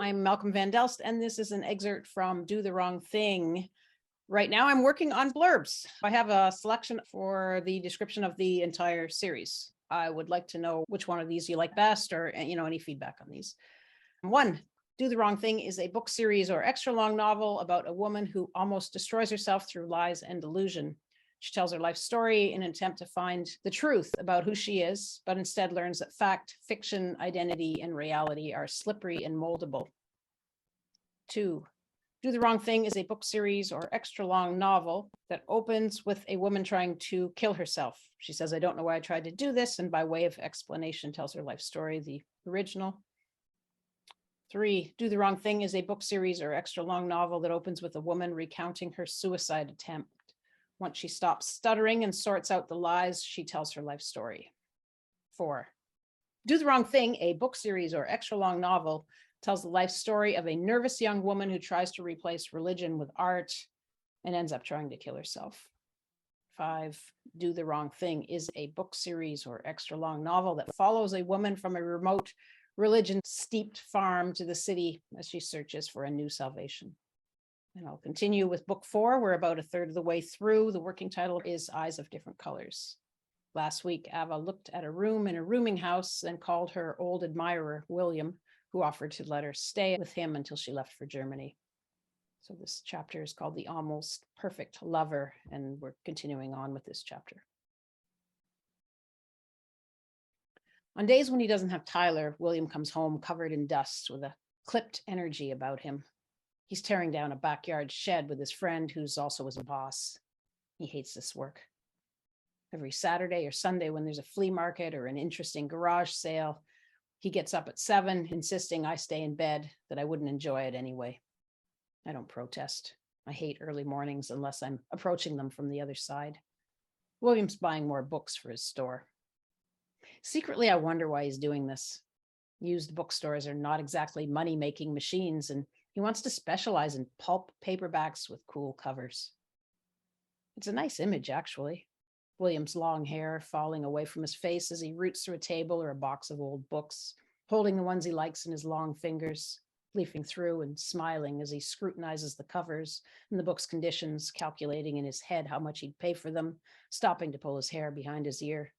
I'm Malcolm Van Delst, and this is an excerpt from Do the Wrong Thing. Right now, I'm working on blurbs. I have a selection for the description of the entire series. I would like to know which one of these you like best, or any feedback on these. 1, Do the Wrong Thing is a book series or extra long novel about a woman who almost destroys herself through lies and delusion. She tells her life story in an attempt to find the truth about who she is, but instead learns that fact, fiction, identity, and reality are slippery and moldable. 2, Do the Wrong Thing is a book series or extra long novel that opens with a woman trying to kill herself. She says, "I don't know why I tried to do this," and by way of explanation tells her life story, the original. 3, Do the Wrong Thing is a book series or extra long novel that opens with a woman recounting her suicide attempt. Once she stops stuttering and sorts out the lies, she tells her life story. 4, Do the Wrong Thing, a book series or extra long novel, tells the life story of a nervous young woman who tries to replace religion with art and ends up trying to kill herself. 5, Do the Wrong Thing is a book series or extra long novel that follows a woman from a remote religion-steeped farm to the city as she searches for a new salvation. And I'll continue with book 4. We're about a third of the way through. The working title is Eyes of Different Colors. Last week, Ava looked at a room in a rooming house and called her old admirer, William, who offered to let her stay with him until she left for Germany. So this chapter is called The Almost Perfect Lover, and we're continuing on with this chapter. On days when he doesn't have Tyler, William comes home covered in dust with a clipped energy about him. He's tearing down a backyard shed with his friend, who's also his boss. He hates this work. Every Saturday or Sunday, when there's a flea market or an interesting garage sale, he gets up at 7, insisting I stay in bed, that I wouldn't enjoy it anyway. I don't protest. I hate early mornings unless I'm approaching them from the other side. William's buying more books for his store. Secretly, I wonder why he's doing this. Used bookstores are not exactly money-making machines, and he wants to specialize in pulp paperbacks with cool covers. It's a nice image, actually. William's long hair falling away from his face as he roots through a table or a box of old books, holding the ones he likes in his long fingers, leafing through and smiling as he scrutinizes the covers and the book's conditions, calculating in his head how much he'd pay for them, stopping to pull his hair behind his ear.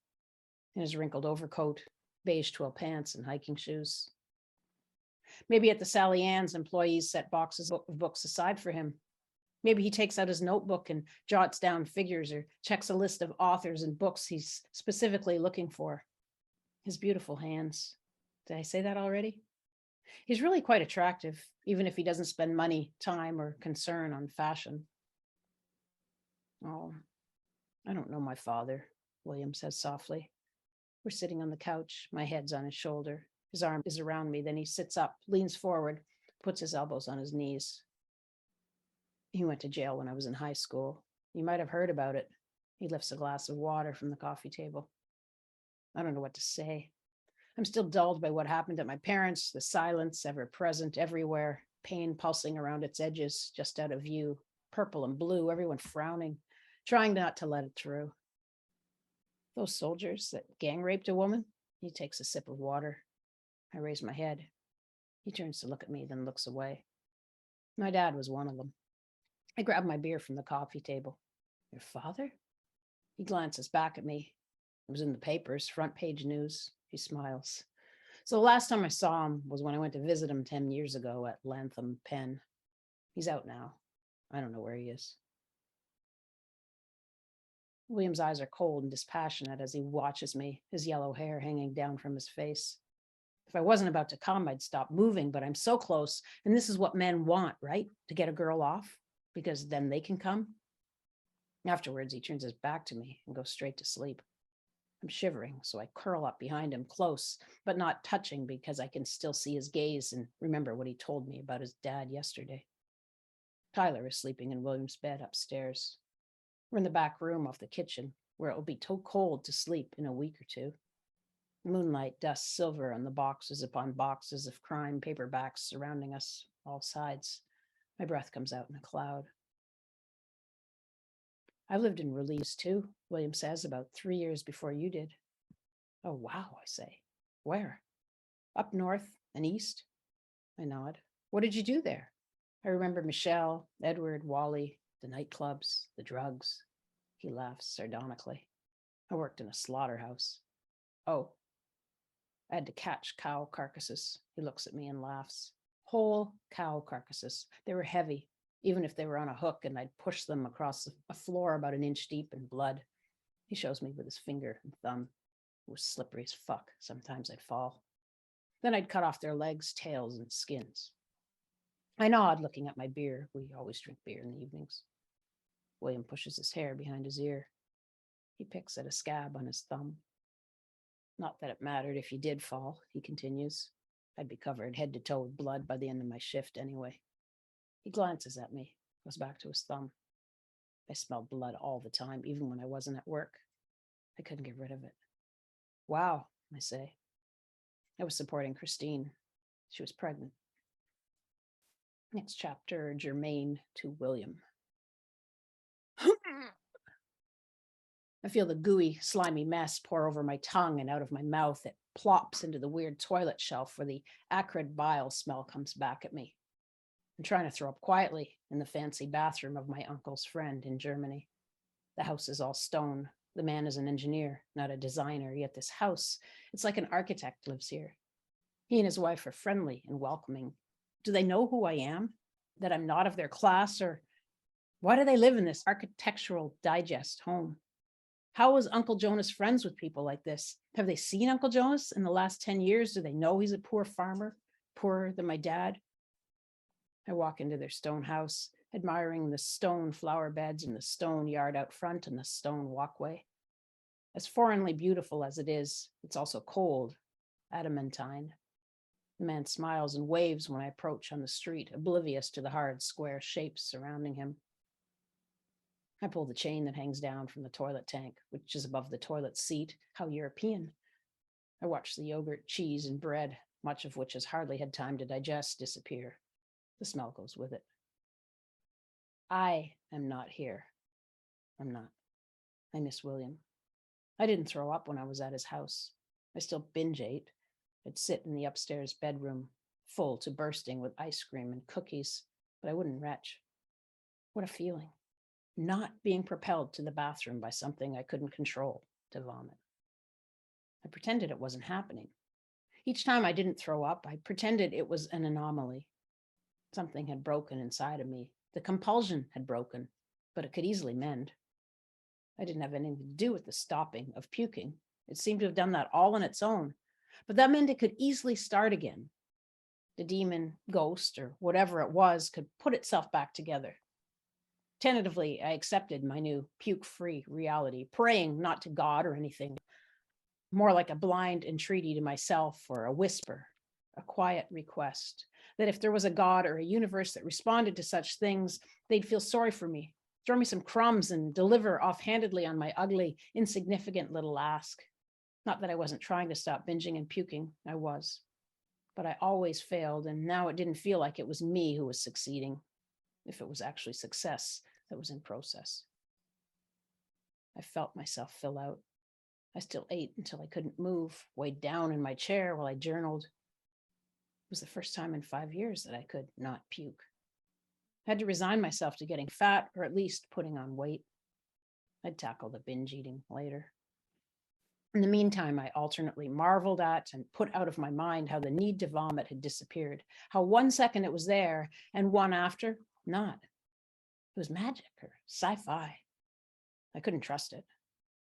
In his wrinkled overcoat, beige twill pants, and hiking shoes. Maybe at the Sally Ann's, employees set boxes of books aside for him. Maybe he takes out his notebook and jots down figures or checks a list of authors and books he's specifically looking for. His beautiful hands. Did I say that already? He's really quite attractive, even if he doesn't spend money, time, or concern on fashion. "Oh, I don't know my father," William says softly. We're sitting on the couch. My head's on his shoulder. His arm is around me. Then he sits up, leans forward, puts his elbows on his knees. "He went to jail when I was in high school. You might have heard about it." He lifts a glass of water from the coffee table. I don't know what to say. I'm still dulled by what happened at my parents', the silence ever present everywhere, pain pulsing around its edges, just out of view, purple and blue, everyone frowning, trying not to let it through. "Those soldiers that gang raped a woman?" He takes a sip of water. I raise my head. He turns to look at me, then looks away. "My dad was one of them." I grab my beer from the coffee table. "Your father?" He glances back at me. "It was in the papers, front page news." He smiles. "So the last time I saw him was when I went to visit him 10 years ago at Lantham Pen. He's out now. I don't know where he is." William's eyes are cold and dispassionate as he watches me, his yellow hair hanging down from his face. If I wasn't about to come, I'd stop moving, but I'm so close. And this is what men want, right? To get a girl off, because then they can come. Afterwards, he turns his back to me and goes straight to sleep. I'm shivering, so I curl up behind him, close, but not touching because I can still see his gaze and remember what he told me about his dad yesterday. Tyler is sleeping in William's bed upstairs. We're in the back room off the kitchen, where it will be too cold to sleep in a week or two. Moonlight dusts silver on the boxes upon boxes of crime paperbacks surrounding us, all sides. My breath comes out in a cloud. "I've lived in Release too," William says, "about 3 years before you did." "Oh, wow," I say. "Where?" "Up north and east." I nod. What did you do there? I remember Michelle, Edward, Wally, the nightclubs, the drugs. He laughs sardonically. I worked in a slaughterhouse. Oh, I had to catch cow carcasses. He looks at me and laughs. Whole cow carcasses. They were heavy, even if they were on a hook, and I'd push them across a floor about an inch deep in blood. He shows me with his finger and thumb. It was slippery as fuck. Sometimes I'd fall. Then I'd cut off their legs, tails, and skins. I nod, looking at my beer. We always drink beer in the evenings. William pushes his hair behind his ear. He picks at a scab on his thumb. Not that it mattered if you did fall, he continues. I'd be covered head to toe with blood by the end of my shift anyway. He glances at me, goes back to his thumb. I smelled blood all the time, even when I wasn't at work. I couldn't get rid of it. Wow, I say. I was supporting Christine. She was pregnant. Next chapter, germane to William. I feel the gooey, slimy mess pour over my tongue and out of my mouth. It plops into the weird toilet shelf where the acrid bile smell comes back at me. I'm trying to throw up quietly in the fancy bathroom of my uncle's friend in Germany. The house is all stone. The man is an engineer, not a designer, yet this house, it's like an architect lives here. He and his wife are friendly and welcoming. Do they know who I am? That I'm not of their class? Or why do they live in this architectural digest home? How is Uncle Jonas friends with people like this? Have they seen Uncle Jonas in the last 10 years? Do they know he's a poor farmer, poorer than my dad? I walk into their stone house, admiring the stone flower beds and the stone yard out front and the stone walkway. As foreignly beautiful as it is, it's also cold, adamantine. The man smiles and waves when I approach on the street, oblivious to the hard square shapes surrounding him. I pull the chain that hangs down from the toilet tank, which is above the toilet seat. How European. I watch the yogurt, cheese, and bread, much of which has hardly had time to digest, disappear. The smell goes with it. I am not here. I'm not. I miss William. I didn't throw up when I was at his house. I still binge ate. I'd sit in the upstairs bedroom, full to bursting with ice cream and cookies, but I wouldn't retch. What a feeling. Not being propelled to the bathroom by something I couldn't control to vomit. I pretended it wasn't happening. Each time I didn't throw up, I pretended it was an anomaly. Something had broken inside of me. The compulsion had broken, but it could easily mend. I didn't have anything to do with the stopping of puking. It seemed to have done that all on its own, but that meant it could easily start again. The demon, ghost, or whatever it was could put itself back together. Tentatively, I accepted my new puke-free reality, praying not to God or anything, more like a blind entreaty to myself or a whisper, a quiet request, that if there was a God or a universe that responded to such things, they'd feel sorry for me, throw me some crumbs and deliver offhandedly on my ugly, insignificant little ask. Not that I wasn't trying to stop binging and puking, I was. But I always failed, and now it didn't feel like it was me who was succeeding, if it was actually success that was in process. I felt myself fill out. I still ate until I couldn't move, weighed down in my chair while I journaled. It was the first time in 5 years that I could not puke. I had to resign myself to getting fat, or at least putting on weight. I'd tackle the binge eating later. In the meantime, I alternately marveled at and put out of my mind how the need to vomit had disappeared, how 1 second it was there and one after, not. It was magic or sci-fi. I couldn't trust it.